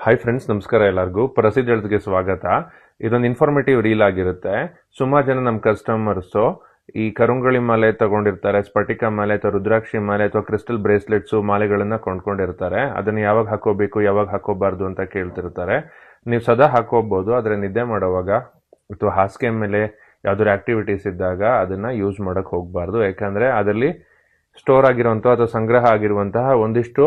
Hi friends, ನಮಸ್ಕಾರ ಎಲ್ಲರಿಗೂ. ಪ್ರಸಿದ್ಧ ಹೆಲ್ತ್ಗೆ ಸ್ವಾಗತ. ಇದೊಂದು ಇನ್ಫಾರ್ಮೇಟಿವ್ ರೀಲ್ ಆಗಿರುತ್ತೆ. ಸುಮಾರು ಜನ ನಮ್ಮ ಕಸ್ಟಮರ್ಸು ಈ ಕರುಂಗಳಿ ಮಾಲೆ ತಗೊಂಡಿರ್ತಾರೆ, ಸ್ಫಟಿಕ ಮಾಲೆ ಅಥವಾ ರುದ್ರಾಕ್ಷಿ ಮಾಲೆ ಅಥವಾ ಕ್ರಿಸ್ಟಲ್ ಬ್ರೇಸ್ಲೆಟ್ಸು ಮಾಲೆಗಳನ್ನ ಕೊಂಡ್ಕೊಂಡಿರ್ತಾರೆ. ಅದನ್ನು ಯಾವಾಗ ಹಾಕೋಬೇಕು, ಯಾವಾಗ ಹಾಕೋಬಾರ್ದು ಅಂತ ಕೇಳ್ತಿರ್ತಾರೆ. ನೀವು ಸದಾ ಹಾಕೋಬಹುದು, ಆದರೆ ನಿದ್ದೆ ಮಾಡೋವಾಗ ಅಥವಾ ಹಾಸಿಗೆ ಮೇಲೆ ಯಾವ್ದಾದ್ರು ಆಕ್ಟಿವಿಟೀಸ್ ಇದ್ದಾಗ ಅದನ್ನ ಯೂಸ್ ಮಾಡಕ್ ಹೋಗ್ಬಾರ್ದು. ಯಾಕಂದ್ರೆ ಅದರಲ್ಲಿ ಸ್ಟೋರ್ ಆಗಿರುವಂತಹ ಅಥವಾ ಸಂಗ್ರಹ ಆಗಿರುವಂತಹ ಒಂದಿಷ್ಟು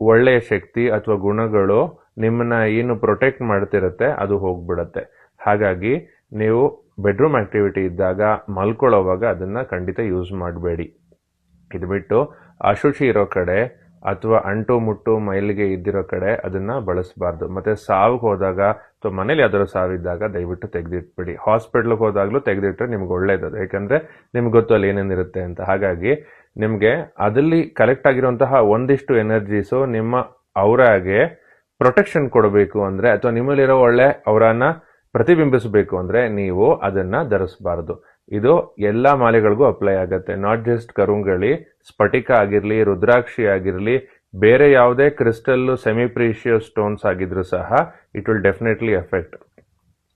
ಒಳ್ಳೆಯ ಶಕ್ತಿ ಅಥವಾ ಗುಣಗಳು ನಿಮ್ಮನ್ನ ಏನು ಪ್ರೊಟೆಕ್ಟ್ ಮಾಡ್ತಿರುತ್ತೆ ಅದು ಹೋಗ್ಬಿಡತ್ತೆ. ಹಾಗಾಗಿ ನೀವು ಬೆಡ್ರೂಮ್ ಆಕ್ಟಿವಿಟಿ ಇದ್ದಾಗ ಮಲ್ಕೊಳ್ಳೋವಾಗ ಅದನ್ನ ಖಂಡಿತ ಯೂಸ್ ಮಾಡಬೇಡಿ. ಇದು ಬಿಟ್ಟು ಅಶುಚಿ ಇರೋ ಕಡೆ ಅಥವಾ ಅಂಟು ಮುಟ್ಟು ಮೈಲಿಗೆ ಇದ್ದಿರೋ ಕಡೆ ಅದನ್ನ ಬಳಸಬಾರ್ದು. ಮತ್ತೆ ಸಾವಿಗೆ ಹೋದಾಗ ಅಥವಾ ಮನೇಲಿ ಯಾವ್ದಾದ್ರು ಸಾವಿದ್ದಾಗ ದಯವಿಟ್ಟು ತೆಗೆದಿಟ್ಬಿಡಿ. ಹಾಸ್ಪಿಟ್ಲ್ಗೆ ಹೋದಾಗ್ಲೂ ತೆಗೆದಿಟ್ರೆ ನಿಮ್ಗೆ ಒಳ್ಳೇದು, ಯಾಕಂದ್ರೆ ನಿಮ್ಗೆ ಗೊತ್ತು ಅಲ್ಲಿ ಏನೇನಿರುತ್ತೆ ಅಂತ. ಹಾಗಾಗಿ ನಿಮ್ಗೆ ಅದಲ್ಲಿ ಕಲೆಕ್ಟ್ ಆಗಿರುವಂತಹ ಒಂದಿಷ್ಟು ಎನರ್ಜೀಸು ನಿಮ್ಮ ಔರಾಗೆ ಪ್ರೊಟೆಕ್ಷನ್ ಕೊಡಬೇಕು ಅಂದ್ರೆ ಅಥವಾ ನಿಮ್ಮಲ್ಲಿರೋ ಒಳ್ಳೆ ಔರಾನ ಪ್ರತಿಬಿಂಬಿಸಬೇಕು ಅಂದ್ರೆ ನೀವು ಅದನ್ನ ಧರಿಸಬಾರದು. ಇದು ಎಲ್ಲಾ ಮಾಲೆಗಳಿಗೂ ಅಪ್ಲೈ ಆಗತ್ತೆ, ನಾಟ್ ಜಸ್ಟ್ ಕರುಂಗಳಿ, ಸ್ಫಟಿಕ ಆಗಿರ್ಲಿ, ರುದ್ರಾಕ್ಷಿ ಆಗಿರ್ಲಿ, ಬೇರೆ ಯಾವುದೇ ಕ್ರಿಸ್ಟಲ್ ಸೆಮಿ ಪ್ರೀಶಿಯಸ್ ಸ್ಟೋನ್ಸ್ ಆಗಿದ್ರು ಸಹ it will definitely effect.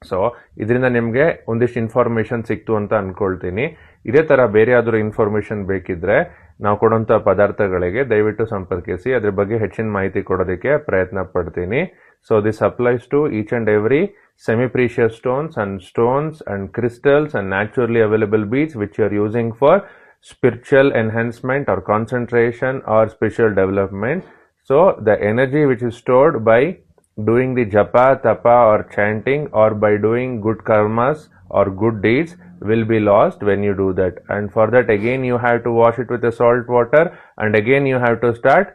So ಇದರಿಂದ ನಿಮ್ಗೆ ಒಂದಿಷ್ಟು ಇನ್ಫಾರ್ಮೇಶನ್ ಸಿಕ್ತು ಅಂತ ಅನ್ಕೊಳ್ತೀನಿ. ಇದೇ ತರ ಬೇರೆ ಯಾವ್ದಾದ್ರು ಇನ್ಫಾರ್ಮೇಶನ್ ಬೇಕಿದ್ರೆ ನಾವು ಕೊಡುವಂತ ಪದಾರ್ಥಗಳಿಗೆ ದಯವಿಟ್ಟು ಸಂಪರ್ಕಿಸಿ. ಅದ್ರ ಬಗ್ಗೆ ಹೆಚ್ಚಿನ ಮಾಹಿತಿ ಕೊಡೋದಕ್ಕೆ ಪ್ರಯತ್ನ ಪಡ್ತೀನಿ. So this applies to each and every semi precious stones and crystals and naturally available beads which you are using for spiritual enhancement or concentration or spiritual development. So the energy which is stored by doing the japa, tapa or chanting or by doing good karmas or good deeds will be lost when you do that. And for that again you have to wash it with a salt water, and again you have to start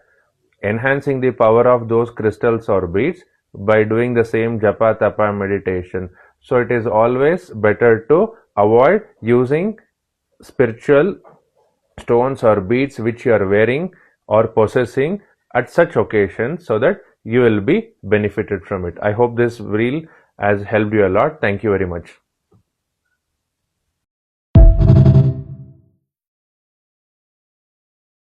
enhancing the power of those crystals or beads by doing the same japa, tapa meditation. So it is always better to avoid using spiritual stones or beads which you are wearing or possessing at such occasions, so that you will be benefited from it. I hope this reel has helped you a lot. Thank you very much.